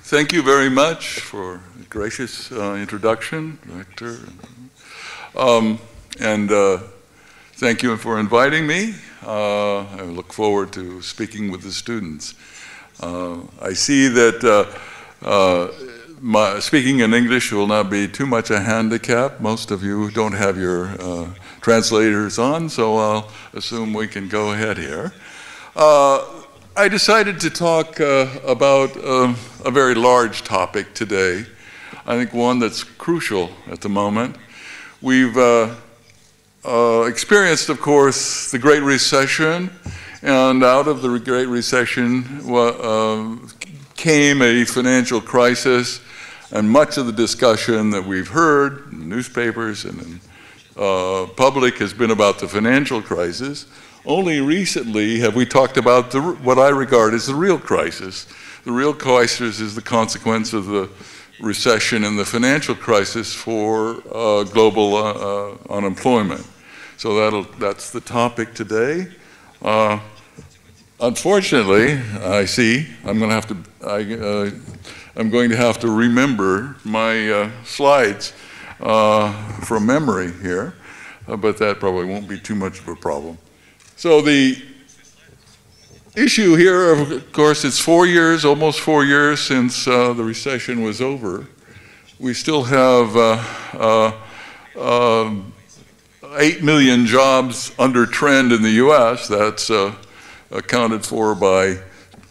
Thank you very much for a gracious introduction, Director. Thank you for inviting me. I look forward to speaking with the students. I see that speaking in English will not be too much a handicap. Most of you don't have your translators on, so I'll assume we can go ahead here. I decided to talk about a very large topic today. I think one that's crucial at the moment. We've experienced, of course, the Great Recession, and out of the Great Recession came a financial crisis, and much of the discussion that we've heard in the newspapers and in public has been about the financial crisis. Only recently have we talked about what I regard as the real crisis. The real crisis is the consequence of the recession and the financial crisis for global unemployment. So that's the topic today. Unfortunately, I see I'm going to have to remember my slides from memory here, but that probably won't be too much of a problem. So the issue here, of course, it's 4 years, almost 4 years since the recession was over. We still have 8 million jobs under trend in the US. That's accounted for by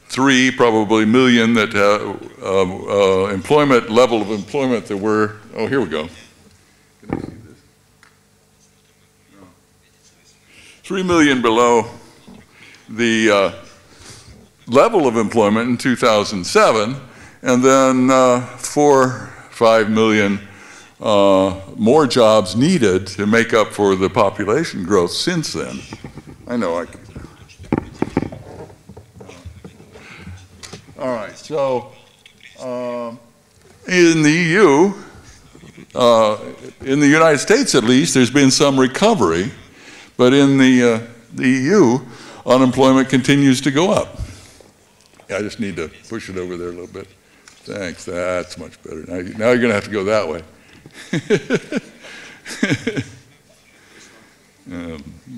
3 probably million that employment level of employment that we're, oh, here we go. Can I see this? No. 3 million below the level of employment in 2007, and then 4-5 million more jobs needed to make up for the population growth since then. I know I can. All right, so in the EU, in the United States at least, there's been some recovery, but in the EU, unemployment continues to go up. I just need to push it over there a little bit. Thanks, that's much better. Now you're going to have to go that way.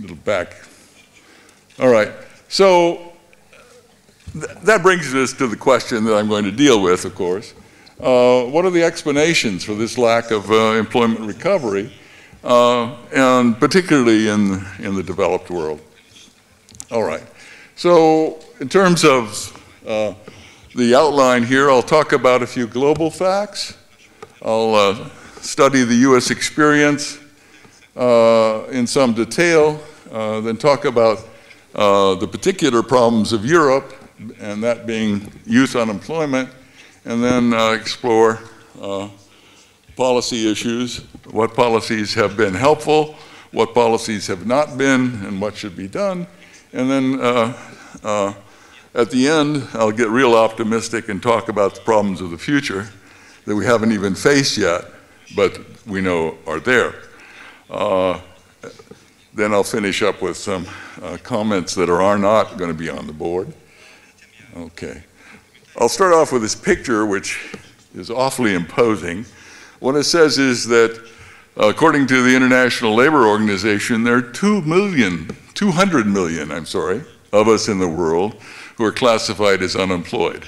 Little back. All right, so that brings us to the question that I'm going to deal with, of course. What are the explanations for this lack of employment recovery, and particularly in the developed world? All right, so in terms of the outline here, I'll talk about a few global facts. I'll study the US experience in some detail, then talk about the particular problems of Europe, and that being youth unemployment, and then explore policy issues, what policies have been helpful, what policies have not been, and what should be done. And then at the end, I'll get real optimistic and talk about the problems of the future that we haven't even faced yet, but we know are there. Then I'll finish up with some comments that are not going to be on the board. Okay. I'll start off with this picture, which is awfully imposing. What it says is that, according to the International Labor Organization, there are 200 million, of us in the world who are classified as unemployed.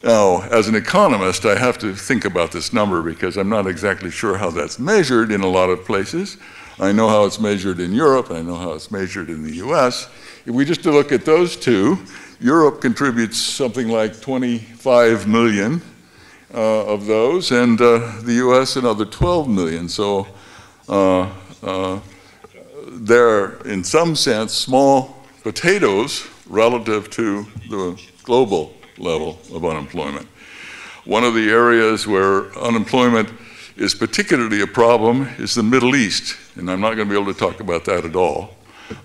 Now, as an economist, I have to think about this number because I'm not exactly sure how that's measured in a lot of places. I know how it's measured in Europe, I know how it's measured in the US. If we just look at those two, Europe contributes something like 25 million of those, and the US another 12 million. So they're, in some sense, small potatoes relative to the global level of unemployment. One of the areas where unemployment is particularly a problem is the Middle East, and I'm not going to be able to talk about that at all.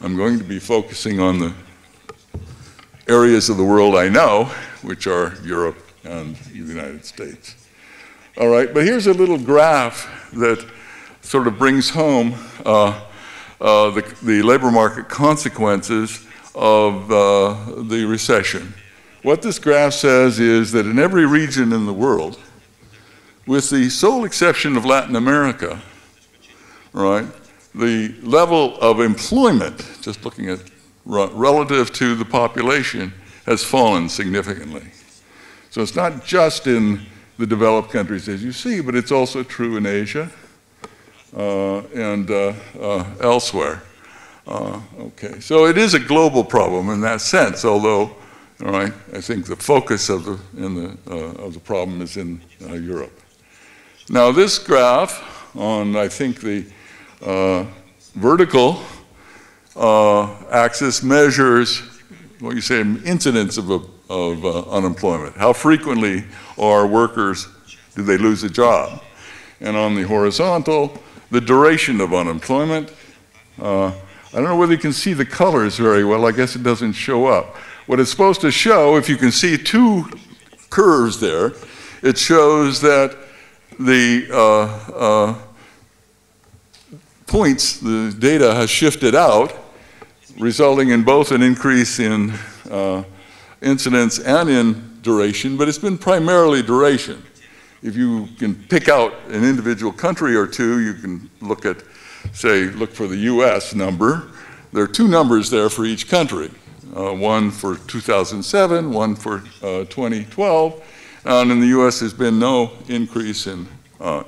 I'm going to be focusing on the areas of the world I know, which are Europe and the United States. All right, but here's a little graph that sort of brings home the labor market consequences of the recession. what this graph says is that in every region in the world, with the sole exception of Latin America, right, the level of employment, just looking at relative to the population, has fallen significantly. So it's not just in the developed countries, as you see, but it's also true in Asia and elsewhere. Okay, so it is a global problem in that sense, although, all right, I think the focus of the problem is in Europe. Now this graph on, I think, the vertical axis measures what you say incidence of unemployment. How frequently are workers, do they lose a job? And on the horizontal, the duration of unemployment. I don't know whether you can see the colors very well. I guess it doesn't show up. What it's supposed to show, if you can see two curves there, it shows that the points, the data has shifted out, resulting in both an increase in incidence and in duration, but it's been primarily duration. If you can pick out an individual country or two, you can look at, say, look for the US number. There are two numbers there for each country, one for 2007, one for 2012, and in the US there's been no increase in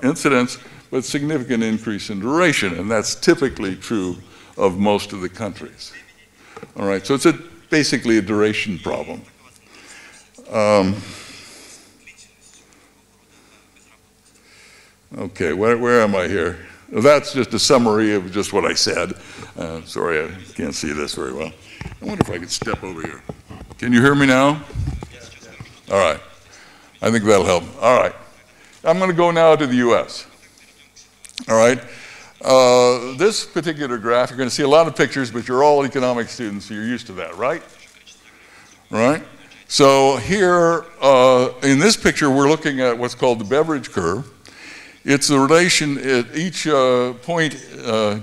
incidence, but significant increase in duration, and that's typically true of most of the countries. All right, so it's basically a duration problem. Okay, where am I here? Well, that's just a summary of just what I said. Sorry, I can't see this very well. I wonder if I could step over here. Can you hear me now? All right, I think that'll help. All right, I'm going to go now to the US. All right, this particular graph, you're going to see a lot of pictures, but you're all economics students, so you're used to that, right? Right? So here, in this picture, we're looking at what's called the beverage curve. It's the relation at each point,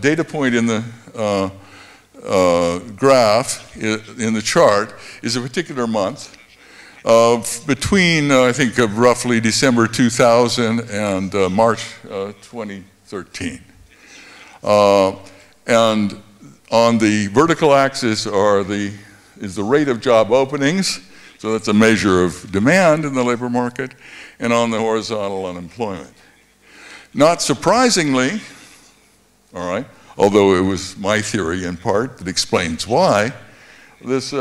data point in the graph, in the chart, is a particular month between, I think, of roughly December 2000 and March 2013. And on the vertical axis is the rate of job openings, so that's a measure of demand in the labor market, and on the horizontal, unemployment. Not surprisingly, all right, although it was my theory in part that explains why, these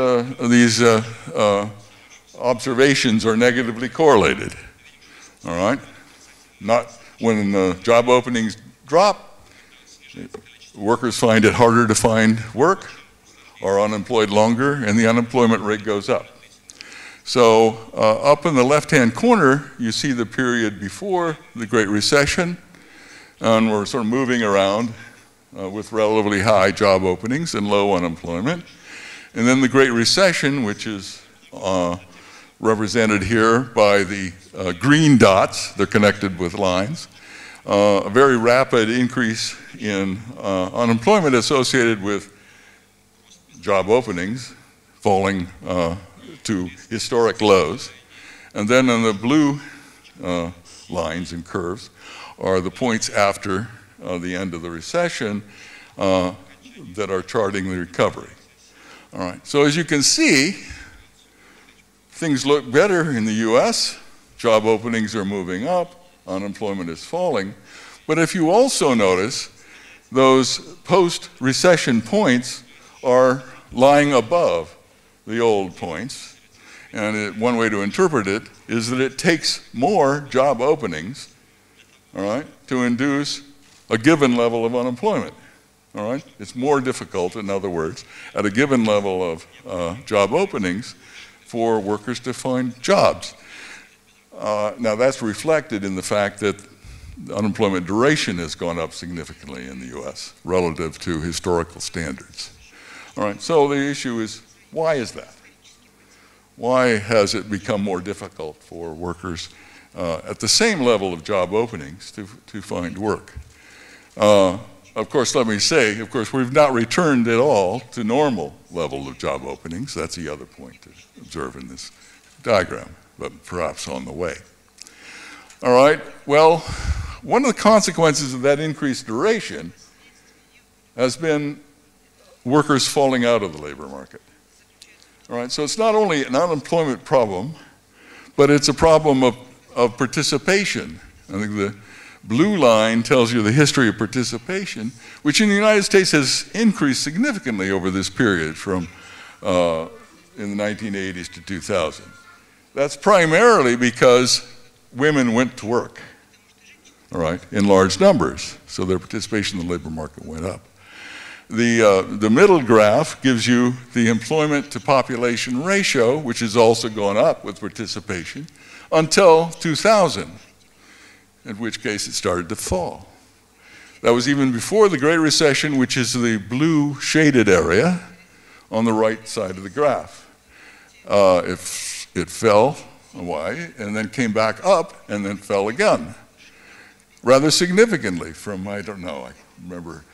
observations are negatively correlated, all right? Not when job openings drop, workers find it harder to find work, are unemployed longer, and the unemployment rate goes up. So up in the left-hand corner, you see the period before the Great Recession, and we're sort of moving around with relatively high job openings and low unemployment. And then the Great Recession, which is represented here by the green dots, they're connected with lines, a very rapid increase in unemployment associated with job openings falling to historic lows. And then on the blue lines and curves are the points after the end of the recession that are charting the recovery. All right, so as you can see, things look better in the US. Job openings are moving up, unemployment is falling. But if you also notice, those post-recession points are lying above the old points. And one way to interpret it is that it takes more job openings, all right, to induce a given level of unemployment, all right? It's more difficult, in other words, at a given level of job openings for workers to find jobs. Now that's reflected in the fact that unemployment duration has gone up significantly in the US relative to historical standards. All right, so the issue is, why is that? Why has it become more difficult for workers at the same level of job openings to find work? Of course, let me say, of course, we've not returned at all to normal level of job openings. That's the other point to observe in this diagram, but perhaps on the way. All right, well, one of the consequences of that increased duration has been workers falling out of the labor market. All right, so it's not only an unemployment problem, but it's a problem of participation. I think the blue line tells you the history of participation, which in the United States has increased significantly over this period from in the 1980s to 2000. That's primarily because women went to work, all right, in large numbers, so their participation in the labor market went up. The middle graph gives you the employment to population ratio, which has also gone up with participation, until 2000, in which case it started to fall. That was even before the Great Recession, which is the blue shaded area on the right side of the graph. It fell away and then came back up and then fell again, rather significantly from, I don't know, I remember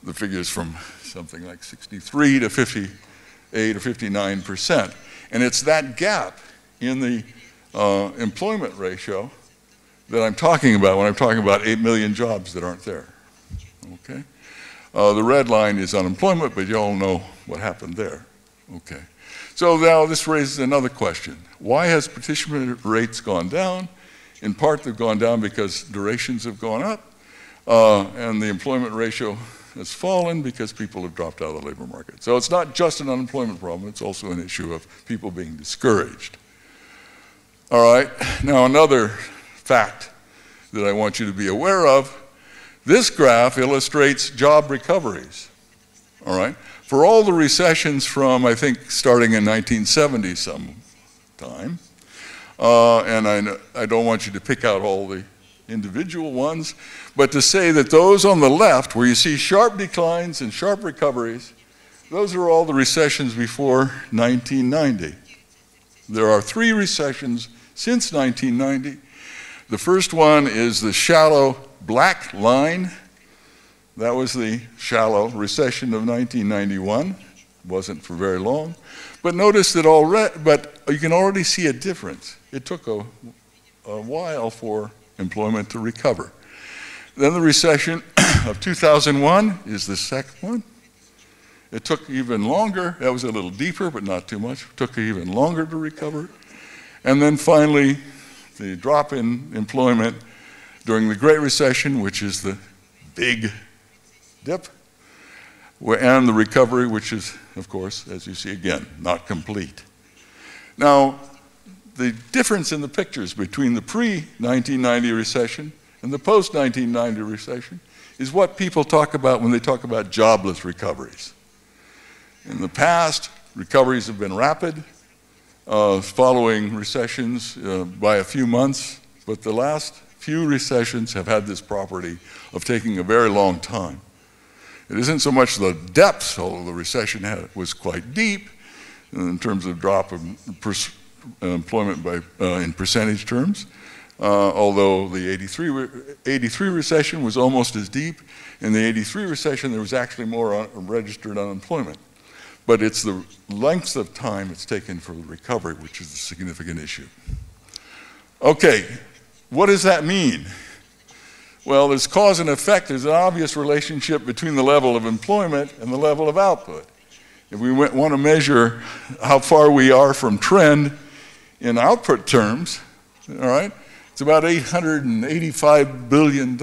the figures from something like 63 to 58 or 59%. And it's that gap in the employment ratio that I'm talking about when I'm talking about 8 million jobs that aren't there, okay? The red line is unemployment, but you all know what happened there, okay? So now this raises another question. Why has participation rates gone down? In part, they've gone down because durations have gone up, and the employment ratio has fallen because people have dropped out of the labor market. So it's not just an unemployment problem, it's also an issue of people being discouraged. All right, now another fact that I want you to be aware of, this graph illustrates job recoveries, all right? For all the recessions from, I think, starting in 1970 sometime, and I don't want you to pick out all the individual ones, but to say that those on the left, where you see sharp declines and sharp recoveries, those are all the recessions before 1990. There are 3 recessions since 1990. The first one is the shallow black line. That was the shallow recession of 1991. Wasn't for very long. But notice that but you can already see a difference. It took a while for employment to recover. Then the recession of 2001 is the second one. It took even longer. That was a little deeper, but not too much. It took even longer to recover. And then finally, the drop in employment during the Great Recession, which is the big dip, and the recovery, which is, of course, as you see again, not complete. Now, the difference in the pictures between the pre-1990 recession and the post-1990 recession is what people talk about when they talk about jobless recoveries. In the past, recoveries have been rapid, following recessions by a few months, but the last few recessions have had this property of taking a very long time. It isn't so much the depth, although the recession was quite deep in terms of drop of employment in percentage terms, although the 83 recession was almost as deep. In the 83 recession, there was actually more registered unemployment. But it's the length of time it's taken for the recovery, which is a significant issue. Okay, what does that mean? Well, there's cause and effect. There's an obvious relationship between the level of employment and the level of output. If we want to measure how far we are from trend in output terms, all right, it's about $885 billion,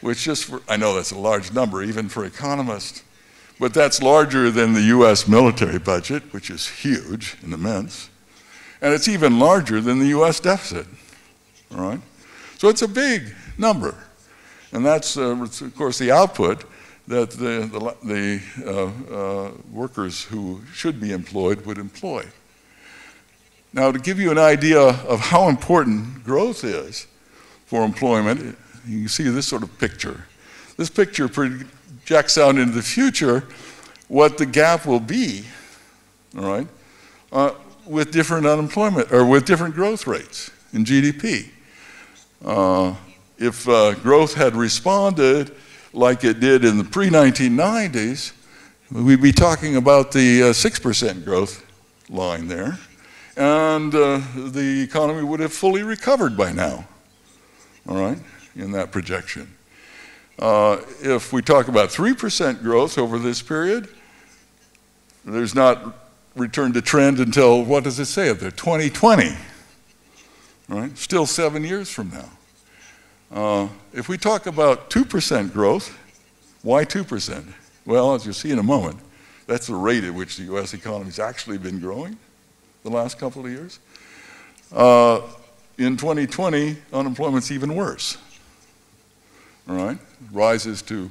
which just I know that's a large number, even for economists, but that's larger than the US military budget, which is huge and immense, and it's even larger than the US deficit, all right? So it's a big number, and that's, of course, the output that the workers who should be employed would employ. Now, to give you an idea of how important growth is for employment, you can see this sort of picture. This picture projects out into the future what the gap will be, all right, with different unemployment, or with different growth rates in GDP. If growth had responded like it did in the pre-1990s, we'd be talking about the 6% growth line there. and the economy would have fully recovered by now, all right, in that projection. If we talk about 3% growth over this period, there's not return to trend until, what does it say up there, 2020, right? Still 7 years from now. If we talk about 2% growth, why 2%? Well, as you'll see in a moment, that's the rate at which the US economy has actually been growing the last couple of years. In 2020, unemployment's even worse, all right? Rises to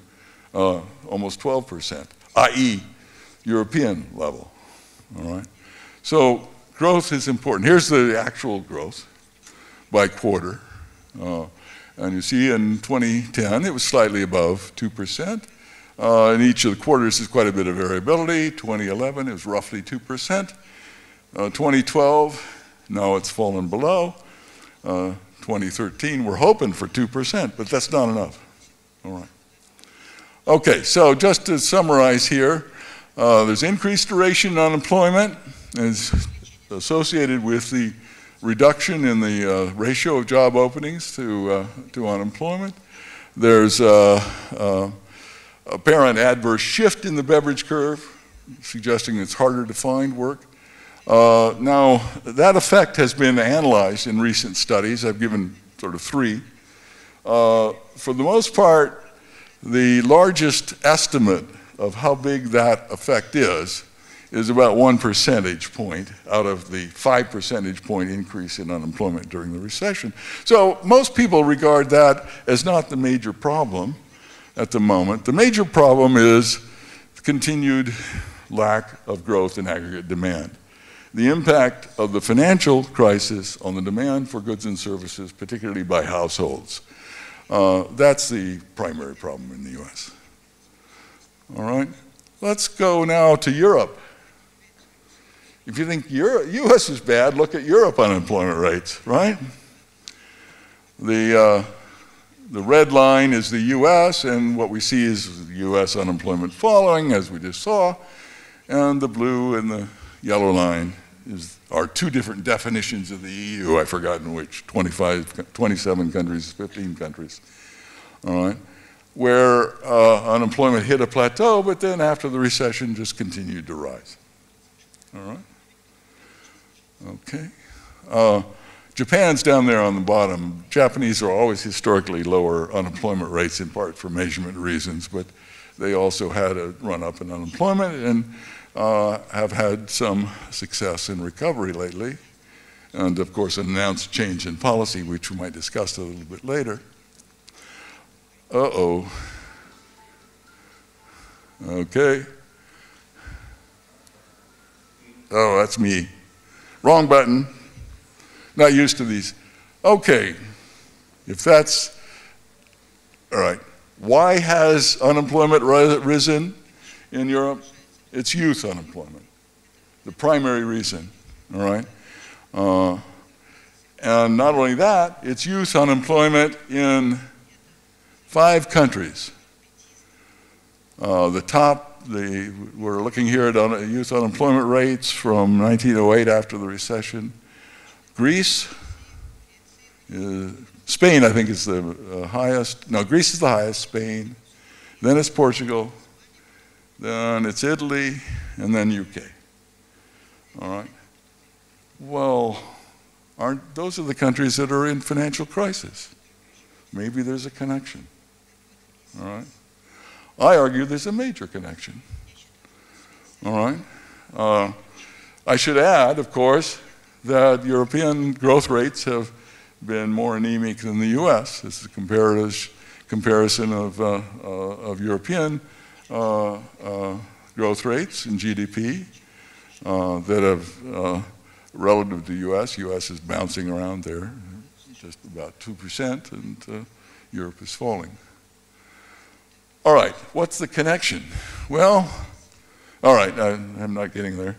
almost 12%, i.e. European level, all right? So growth is important. Here's the actual growth by quarter. And you see in 2010, it was slightly above 2%. In each of the quarters, there's quite a bit of variability. 2011, it was roughly 2%. 2012, now it's fallen below. 2013, we're hoping for 2%, but that's not enough. All right. Okay, so just to summarize here, there's increased duration in unemployment is associated with the reduction in the ratio of job openings to unemployment. There's apparent adverse shift in the Beveridge curve, suggesting it's harder to find work. Now, that effect has been analyzed in recent studies. I've given sort of 3. For the most part, the largest estimate of how big that effect is about 1 percentage point out of the 5 percentage point increase in unemployment during the recession. So most people regard that as not the major problem at the moment. The major problem is the continued lack of growth in aggregate demand. The impact of the financial crisis on the demand for goods and services, particularly by households. That's the primary problem in the US. All right, let's go now to Europe. If you think US is bad, look at Europe unemployment rates, right? The red line is the US, and what we see is US unemployment falling, as we just saw, and the blue and the yellow line are 2 different definitions of the EU. I've forgotten which, 27 countries, 15 countries, all right, where unemployment hit a plateau, but then after the recession just continued to rise, all right? Okay. Japan's down there on the bottom. Japanese are always historically lower unemployment rates, in part for measurement reasons, but they also had a run up in unemployment and have had some success in recovery lately. And of course, an announced change in policy, which we might discuss a little bit later. Uh-oh. Okay. Oh, that's me. Wrong button. Not used to these. Okay, if that's, all right. Why has unemployment risen in Europe? It's youth unemployment, the primary reason, all right? And not only that, it's youth unemployment in 5 countries. We're looking here at youth unemployment rates from 1908 after the recession. Greece, Spain I think is the highest. No, Greece is the highest, Spain. Then it's Portugal. Then it's Italy, and then UK. All right. Well, those are the countries that are in financial crisis. Maybe there's a connection. All right. I argue there's a major connection. All right. I should add, of course, that European growth rates have been more anemic than the US. This is a comparison of European growth rates in GDP that have, relative to the US is bouncing around there, just about 2%, and Europe is falling. All right, what's the connection? Well, all right, I'm not getting there.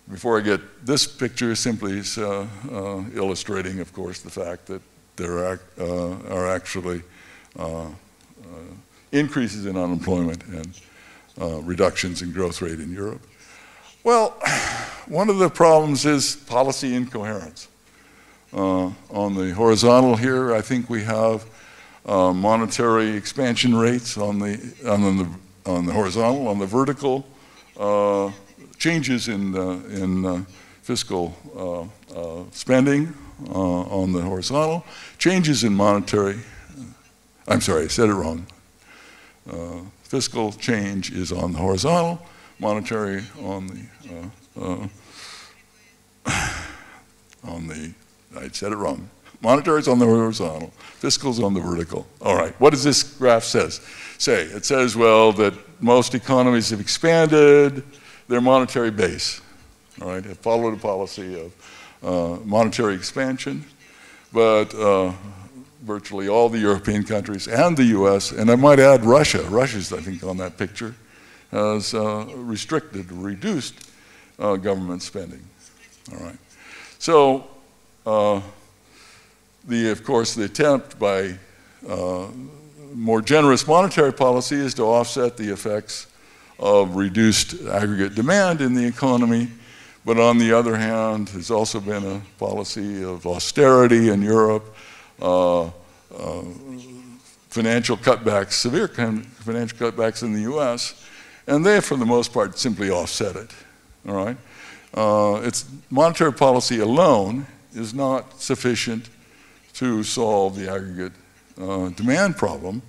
Before I get this picture, simply is illustrating, of course, the fact that there are actually increases in unemployment and reductions in growth rate in Europe. Well, one of the problems is policy incoherence. On the horizontal here, I think we have monetary expansion rates on the horizontal. On the vertical, changes in fiscal spending on the horizontal, changes in monetary, I'm sorry, I said it wrong. Fiscal change is on the horizontal, monetary on the, I said it wrong. Monetary is on the horizontal, fiscal is on the vertical. All right, what does this graph say? It says, well, that most economies have expanded their monetary base, all right, have followed a policy of monetary expansion, but virtually all the European countries and the US, and I might add Russia, Russia's I think on that picture, has restricted, reduced government spending, all right. So, of course, the attempt by more generous monetary policy is to offset the effects of reduced aggregate demand in the economy, but on the other hand, there's also been a policy of austerity in Europe, financial cutbacks, severe financial cutbacks in the US, and they, for the most part, simply offset it, all right? It's monetary policy alone is not sufficient to solve the aggregate demand problem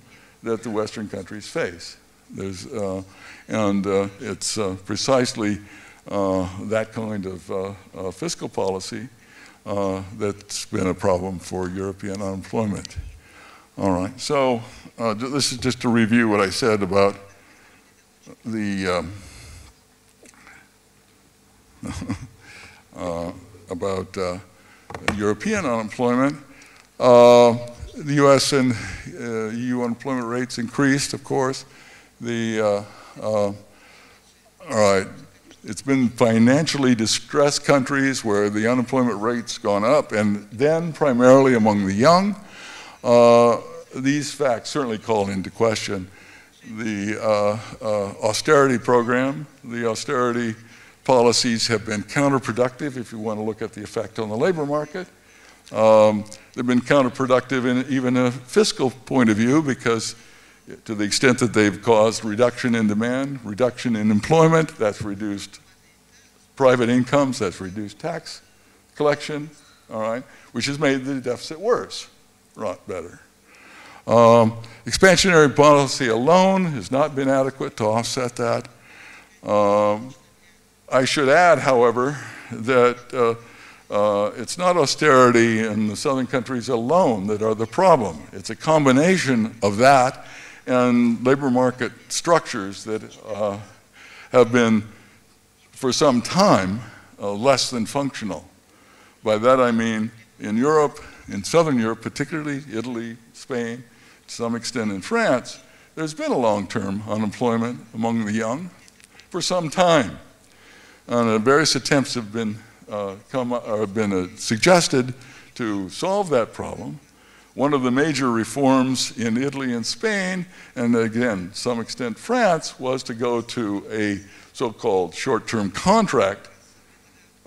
that the Western countries face. It's precisely that kind of fiscal policy that's been a problem for European unemployment. All right, so this is just to review what I said about the European unemployment. The US and EU unemployment rates increased, of course. All right, it's been financially distressed countries where the unemployment rate's gone up, and then primarily among the young. These facts certainly call into question the austerity program. The austerity policies have been counterproductive if you want to look at the effect on the labor market. They've been counterproductive in even a fiscal point of view because to the extent that they've caused reduction in demand, reduction in employment, that's reduced private incomes, that's reduced tax collection, all right, which has made the deficit worse, not better. Expansionary policy alone has not been adequate to offset that. I should add, however, that it's not austerity in the southern countries alone that are the problem. It's a combination of that and labor market structures that have been, for some time, less than functional. By that I mean in Europe, in southern Europe, particularly Italy, Spain, to some extent in France, there's been a long-term unemployment among the young for some time. And various attempts have been suggested to solve that problem. One of the major reforms in Italy and Spain, and again, to some extent France, was to go to a so-called short-term contract,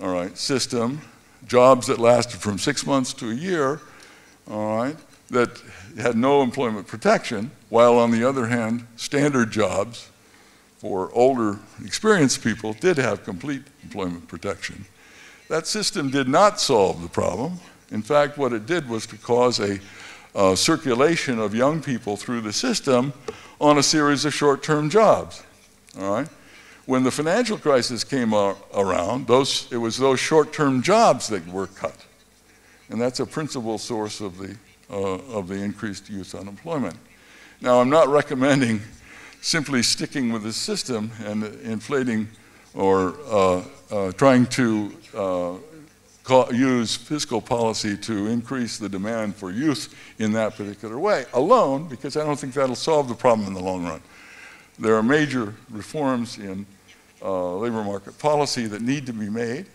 all right, system, jobs that lasted from 6 months to a year, all right, that had no employment protection, while on the other hand, standard jobs for older, experienced people did have complete employment protection. That system did not solve the problem. In fact, what it did was to cause a circulation of young people through the system on a series of short-term jobs, all right? When the financial crisis came around, it was those short-term jobs that were cut. And that's a principal source of the increased youth unemployment. Now, I'm not recommending simply sticking with the system and inflating or trying to use fiscal policy to increase the demand for youth in that particular way alone, because I don't think that'll solve the problem in the long run. There are major reforms in labor market policy that need to be made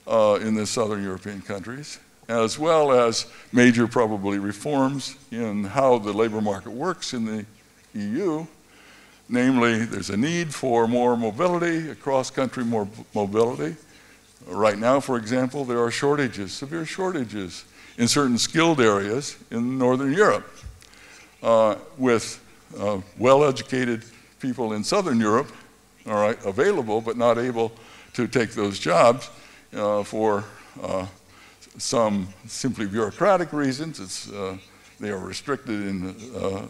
in the southern European countries, as well as major, probably, reforms in how the labor market works in the EU. Namely, there's a need for more mobility, across-country more mobility. Right now, for example, there are shortages, severe shortages in certain skilled areas in Northern Europe, with well-educated people in Southern Europe, all right, available but not able to take those jobs for some simply bureaucratic reasons. They are restricted in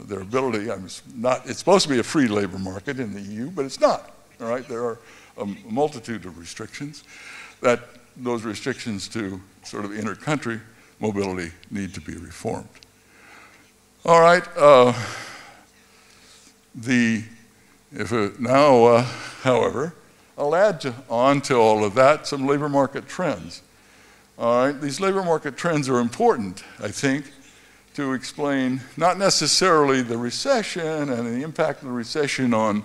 their ability. It's supposed to be a free labor market in the EU, but it's not. All right, there are a multitude of restrictions. Those restrictions to sort of inter-country mobility need to be reformed. All right. However, I'll add on to all of that some labor market trends. All right, these labor market trends are important, I think, to explain not necessarily the recession and the impact of the recession on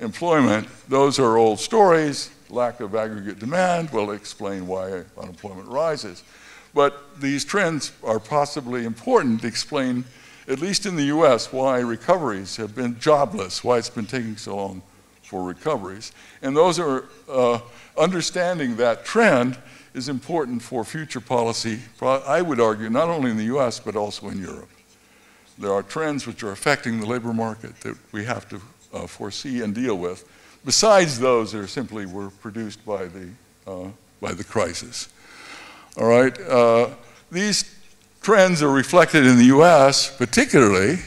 employment. Those are old stories. Lack of aggregate demand will explain why unemployment rises. But these trends are possibly important to explain, at least in the US, why recoveries have been jobless, why it's been taking so long for recoveries. And those are, understanding that trend is important for future policy, I would argue, not only in the US, but also in Europe. There are trends which are affecting the labor market that we have to foresee and deal with, besides those that simply were produced by the crisis. All right, these trends are reflected in the US, particularly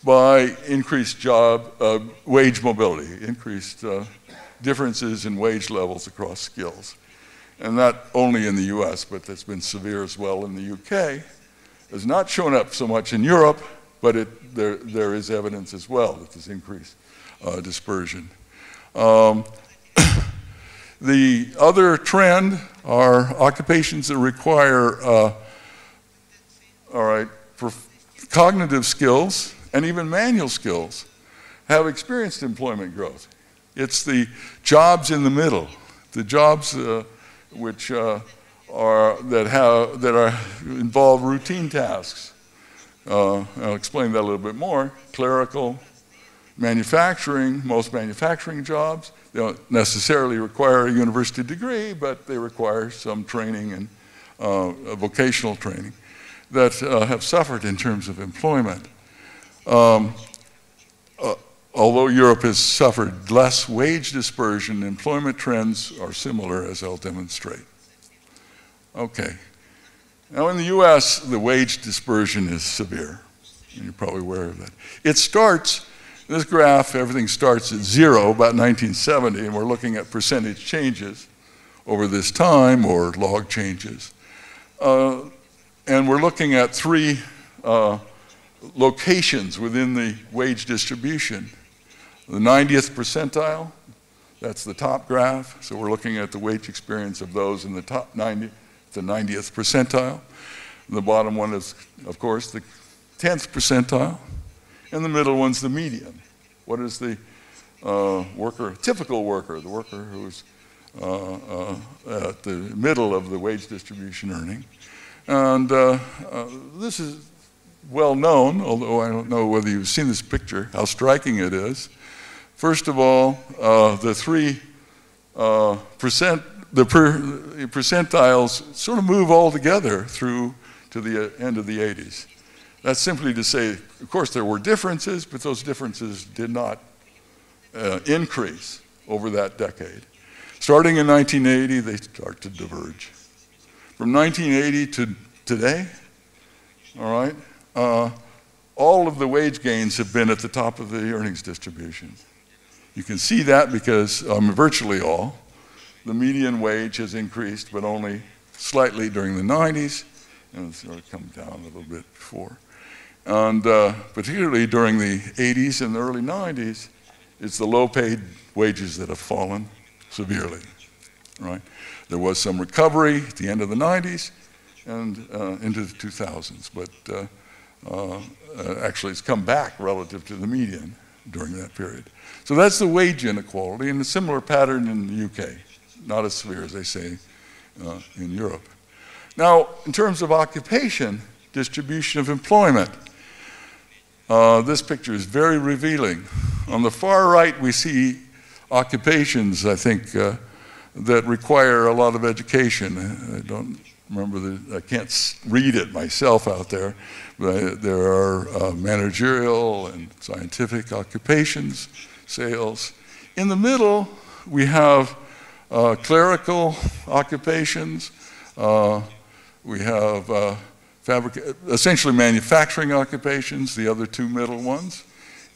by increased wage mobility, increased differences in wage levels across skills. And not only in the US, but that's been severe as well in the UK. Has not shown up so much in Europe, but there is evidence as well that there's increased dispersion. The other trend are occupations that require cognitive skills and even manual skills have experienced employment growth. It's the jobs in the middle, the jobs which involve routine tasks. I'll explain that a little bit more. Clerical, manufacturing, most manufacturing jobs, they don't necessarily require a university degree, but they require some training and vocational training that have suffered in terms of employment. Although Europe has suffered less wage dispersion, employment trends are similar, as I'll demonstrate. Okay. Now in the US, the wage dispersion is severe. And you're probably aware of that. It starts, this graph, everything starts at 0, about 1970, and we're looking at percentage changes over this time, or log changes. And we're looking at 3 locations within the wage distribution. The 90th percentile, that's the top graph. So we're looking at the wage experience of those in the top 90, the 90th percentile. And the bottom one is, of course, the 10th percentile. And the middle one's the median. What is the typical worker, the worker who's at the middle of the wage distribution earning. And this is well known, although I don't know whether you've seen this picture, how striking it is. First of all, the 3 percentiles sort of move all together through to the end of the 80s. That's simply to say, of course, there were differences, but those differences did not increase over that decade. Starting in 1980, they start to diverge. From 1980 to today, all right, all of the wage gains have been at the top of the earnings distribution. You can see that because virtually all. The median wage has increased, but only slightly during the 90s, and it's sort of come down a little bit before. And particularly during the 80s and the early 90s, it's the low-paid wages that have fallen severely, right? There was some recovery at the end of the 90s and into the 2000s, but actually it's come back relative to the median during that period. So that's the wage inequality, and a similar pattern in the UK, not as severe as they say in Europe. Now, in terms of occupation, distribution of employment, this picture is very revealing. On the far right, we see occupations, I think, that require a lot of education. I don't remember I can't read it myself out there, but there are managerial and scientific occupations, sales. In the middle, we have clerical occupations. We have essentially manufacturing occupations, the other two middle ones.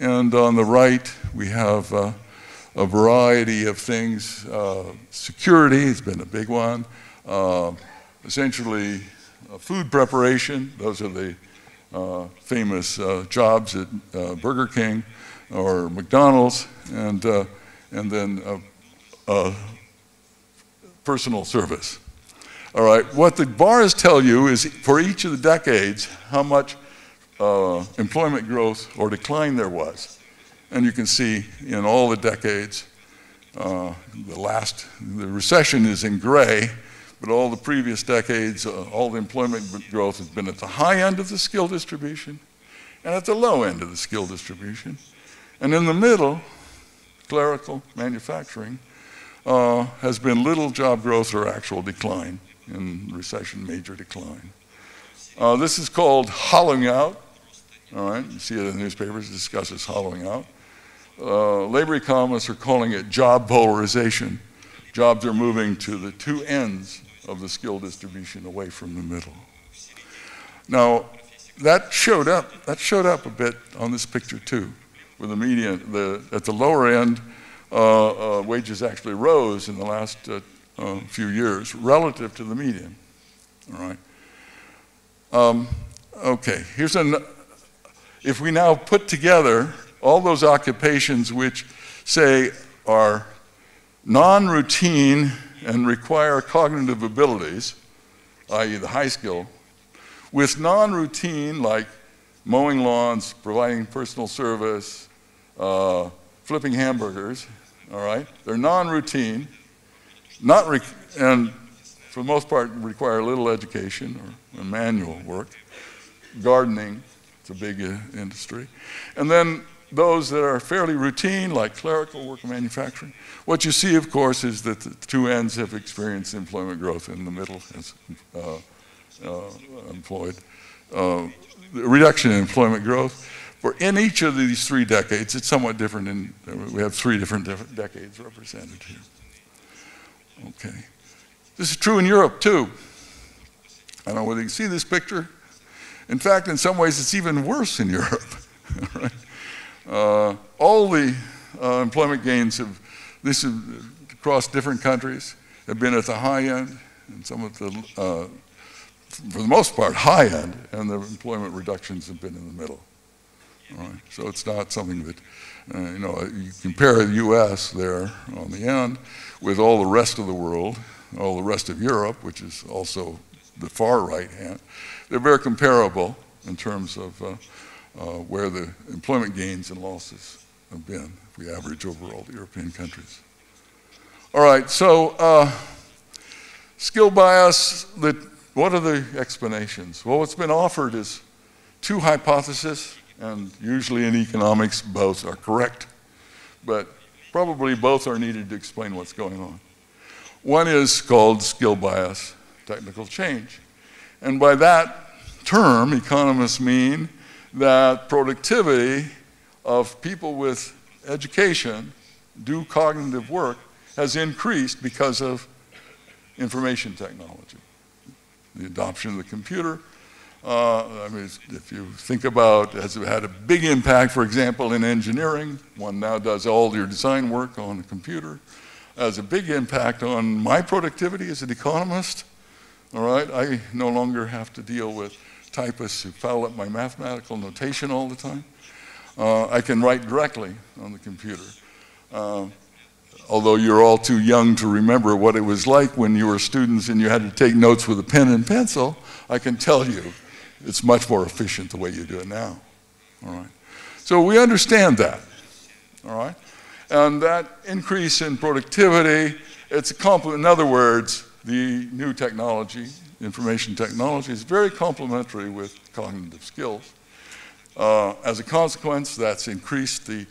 And on the right, we have a variety of things. Security has been a big one. Essentially, food preparation. Those are the famous jobs at Burger King or McDonald's, and then personal service. All right, what the bars tell you is for each of the decades how much employment growth or decline there was. And you can see in all the decades, the recession is in gray, but all the previous decades, all the employment growth has been at the high end of the skill distribution and at the low end of the skill distribution. And in the middle, clerical, manufacturing, has been little job growth or actual decline. In recession, major decline. This is called hollowing out. All right, you see it in the newspapers, it discusses hollowing out. Labor economists are calling it job polarization. Jobs are moving to the two ends of the skill distribution away from the middle. Now, that showed up a bit on this picture too, with the median, at the lower end, wages actually rose in the last few years relative to the median. All right. Okay, if we now put together all those occupations which say are non-routine and require cognitive abilities, i.e. the high skill, with non-routine like mowing lawns, providing personal service, flipping hamburgers, all right? They're non-routine, and for the most part require little education or manual work. Gardening, it's a big industry. And then those that are fairly routine, like clerical work and manufacturing. What you see, of course, is that the two ends have experienced employment growth, and the middle has the reduction in employment growth. In each of these 3 decades, it's somewhat different, and we have 3 different decades represented here. Okay. This is true in Europe, too. I don't know whether you can see this picture. In fact, in some ways, it's even worse in Europe. Right? All the employment gains across different countries have been at the high end, and some of the, for the most part, high end, and the employment reductions have been in the middle. All right? So it's not something that, you compare the US there on the end with all the rest of the world, all the rest of Europe, which is also the far right hand. They're very comparable in terms of where the employment gains and losses have been, if we average over all the European countries. All right, so skill bias, what are the explanations? Well, what's been offered is 2 hypotheses, and usually in economics, both are correct, but probably both are needed to explain what's going on. One is called skill bias, technical change. And by that term, economists mean that productivity of people with education, do cognitive work, has increased because of information technology. The adoption of the computer. I mean, if you think about, has it had a big impact, for example, in engineering? One now does all your design work on a computer. Has a big impact on my productivity as an economist. All right, I no longer have to deal with typists who foul up my mathematical notation all the time. I can write directly on the computer. Although you're all too young to remember what it was like when you were students and you had to take notes with a pen and pencil, I can tell you it's much more efficient the way you do it now. All right. So we understand that. All right. And that increase in productivity, it's a complement. In other words, the new technology, information technology, is very complementary with cognitive skills. As a consequence, that's increased the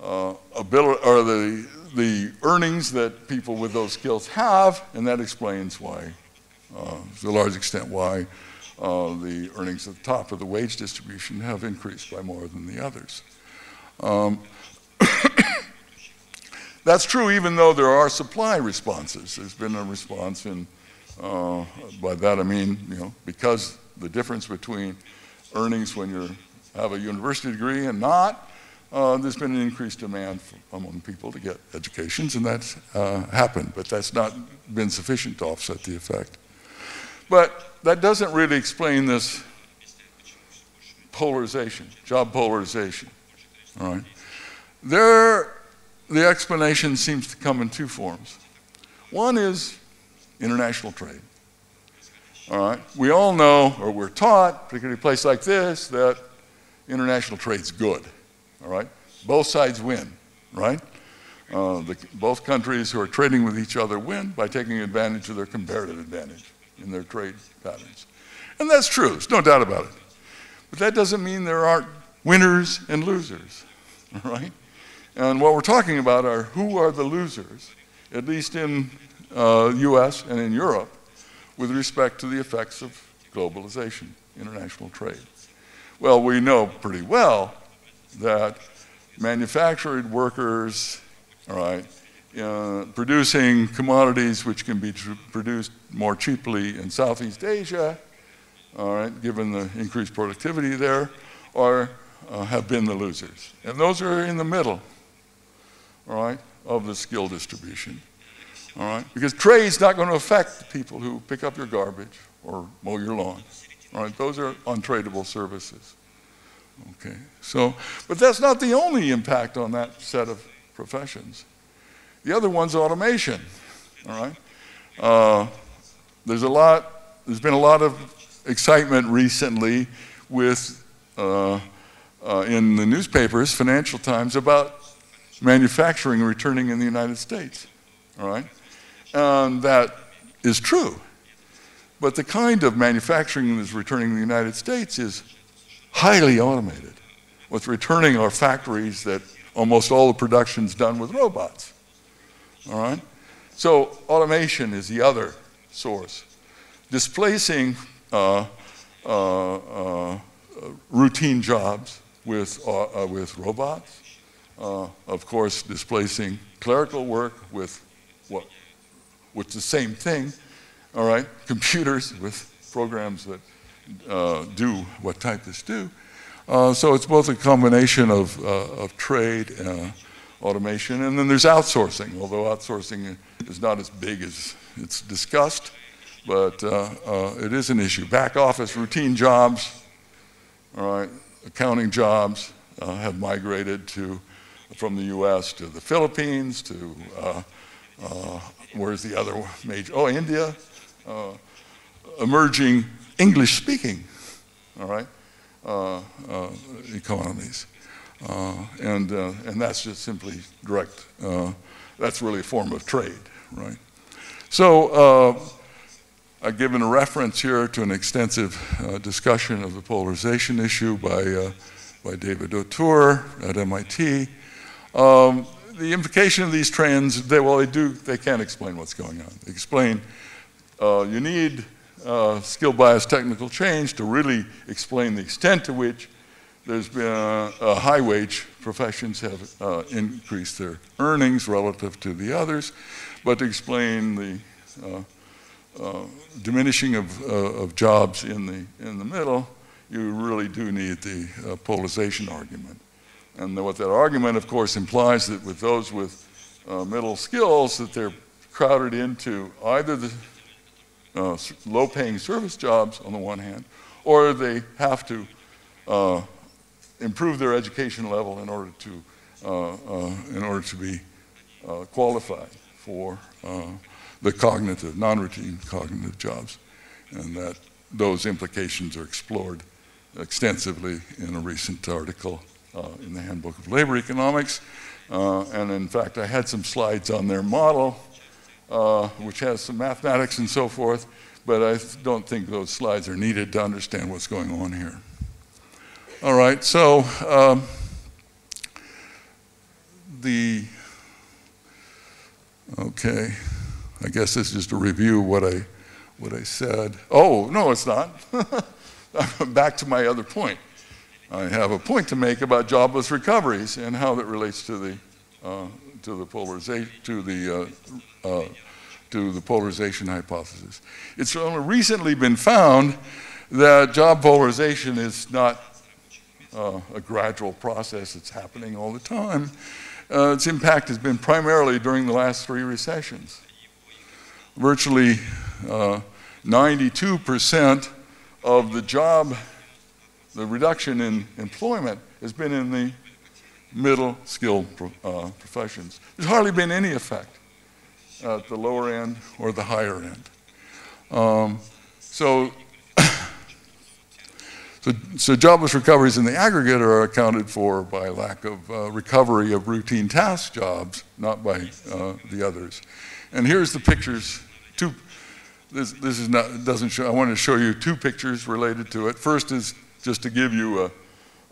ability, or the earnings that people with those skills have, and that explains why, to a large extent, why the earnings at the top of the wage distribution have increased by more than the others. That's true even though there are supply responses. There's been a response in, by that I mean, because the difference between earnings when you have a university degree and not, there's been an increased demand among people to get educations, and that's happened, but that's not been sufficient to offset the effect. But that doesn't really explain this polarization, job polarization, all right? The explanation seems to come in two forms. One is international trade, all right? We all know, or we're taught, particularly a place like this, that international trade's good, all right? Both sides win, right? Both countries who are trading with each other win by taking advantage of their comparative advantage in their trade patterns. And that's true, there's no doubt about it. But that doesn't mean there aren't winners and losers, all right? And what we're talking about are who are the losers, at least in US and in Europe, with respect to the effects of globalization, international trade. Well, we know pretty well that manufactured workers, all right, producing commodities which can be produced more cheaply in Southeast Asia, all right, given the increased productivity there, have been the losers. And those are in the middle, all right, of the skill distribution, all right? Because trade's not going to affect the people who pick up your garbage or mow your lawn, all right? Those are untradeable services, okay? So, but that's not the only impact on that set of professions. The other one's automation, all right? There's been a lot of excitement recently with, in the newspapers, Financial Times, about manufacturing returning in the United States, all right? And that is true. But the kind of manufacturing that is returning in the United States is highly automated. What's returning are factories that almost all the production's done with robots, all right? So automation is the other source. Displacing routine jobs with robots, of course, displacing clerical work with the same thing, all right? Computers with programs that do what typists do. So it's both a combination of trade, automation, and then there's outsourcing, although outsourcing is not as big as it's discussed, but it is an issue. Back office routine jobs, all right, accounting jobs have migrated from the US to the Philippines, to where's the other major, India, emerging English-speaking, all right, economies. And that's just simply direct, that's really a form of trade, right? So I've given a reference here to an extensive discussion of the polarization issue by David O'Toole at MIT. The implication of these trends, they can't explain what's going on. They explain you need skill bias technical change to really explain the extent to which there's been high wage professions have increased their earnings relative to the others, but to explain the diminishing of jobs in the middle, you really do need the polarization argument. And what that argument, of course, implies that with those with middle skills, that they're crowded into either the low-paying service jobs on the one hand, or they have to improve their education level in order to be qualified for the cognitive, non-routine cognitive jobs, and that those implications are explored extensively in a recent article in the Handbook of Labor Economics. And in fact, I had some slides on their model, which has some mathematics and so forth, but I don't think those slides are needed to understand what's going on here. All right, so okay, I guess this is just a review of what I said. Oh, no, it's not. Back to my other point. I have a point to make about jobless recoveries and how that relates to the polarization, to the polarization hypothesis. It's only recently been found that job polarization is not a gradual process. It's happening all the time. Its impact has been primarily during the last 3 recessions. Virtually 92% of the reduction in employment has been in the middle skilled professions. There's hardly been any effect at the lower end or the higher end. So jobless recoveries in the aggregate are accounted for by lack of recovery of routine task jobs, not by the others. And here's the pictures. This is not, doesn't show, I want to show you 2 pictures related to it. First is just to give you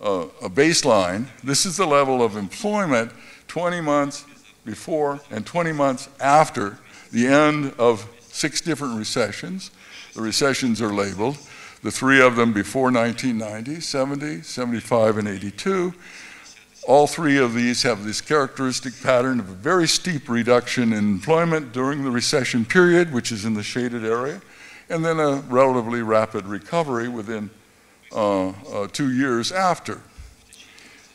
a baseline. This is the level of employment 20 months before and 20 months after the end of 6 different recessions. The recessions are labeled. The 3 of them before 1990, 70, 75, and 82. All 3 of these have this characteristic pattern of a very steep reduction in employment during the recession period, which is in the shaded area, and then a relatively rapid recovery within 2 years after.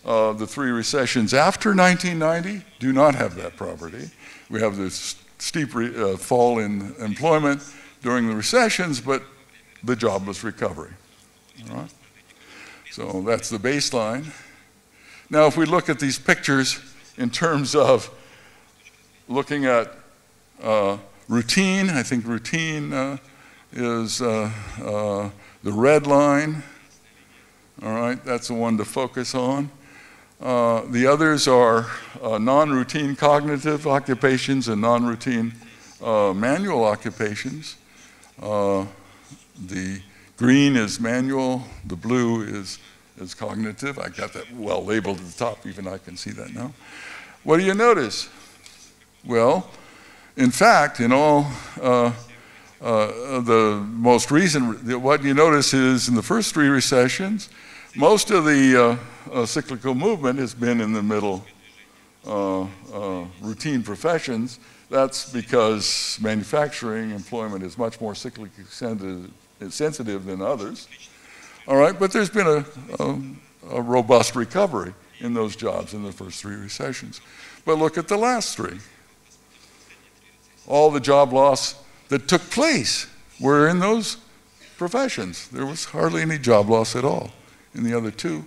The 3 recessions after 1990 do not have that property. We have this steep fall in employment during the recessions, but the jobless recovery. All right? So that's the baseline. Now, if we look at these pictures in terms of looking at routine, I think routine is the red line. All right, that's the one to focus on. The others are non-routine cognitive occupations and non-routine manual occupations. The green is manual, the blue is cognitive. I got that well labeled at the top, even I can see that now. What do you notice? Well, in fact, in all the most recent, what you notice is in the first 3 recessions, most of the cyclical movement has been in the middle routine professions. That's because manufacturing employment is much more cyclically sensitive than others. All right, but there's been a robust recovery in those jobs in the first 3 recessions. But look at the last 3. All the job loss that took place were in those professions. There was hardly any job loss at all in the other 2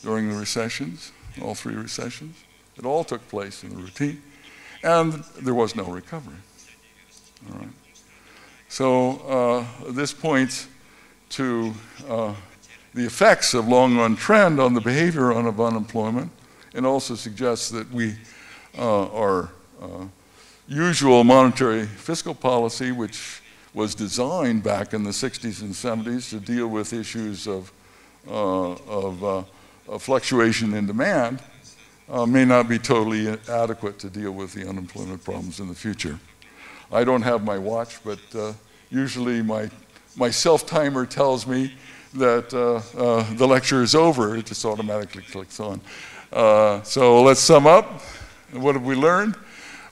during the recessions, all 3 recessions. It all took place in the routine, and there was no recovery. All right. So this points to the effects of long-run trend on the behavior of unemployment, and also suggests that our usual monetary fiscal policy, which was designed back in the 60s and 70s to deal with issues of fluctuation in demand, may not be totally adequate to deal with the unemployment problems in the future. I don't have my watch, but usually my self-timer tells me that the lecture is over. It just automatically clicks on. So let's sum up. What have we learned?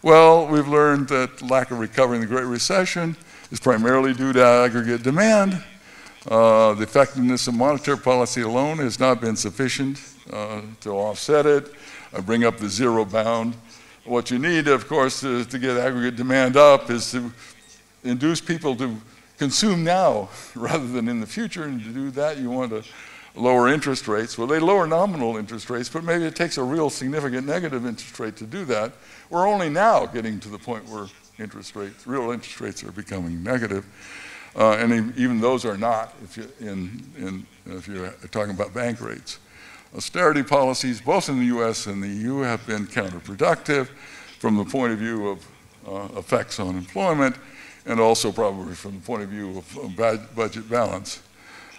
Well, we've learned that lack of recovery in the Great Recession is primarily due to aggregate demand. The effectiveness of monetary policy alone has not been sufficient to offset it. I bring up the zero bound. What you need, of course, to get aggregate demand up is to induce people to consume now rather than in the future, and to do that you want to lower interest rates. Well, they lower nominal interest rates, but maybe it takes a real significant negative interest rate to do that. We're only now getting to the point where real interest rates are becoming negative, and even those are not if you're talking about bank rates. Austerity policies, both in the US and the EU, have been counterproductive from the point of view of effects on employment, and also probably from the point of view of budget balance.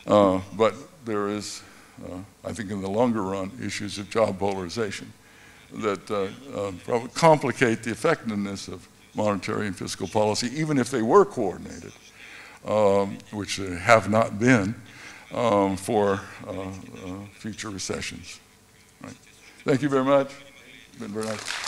But there is, I think in the longer run, issues of job polarization. probably complicate the effectiveness of monetary and fiscal policy, even if they were coordinated, which they have not been for future recessions. Right. Thank you very much. It's been very nice.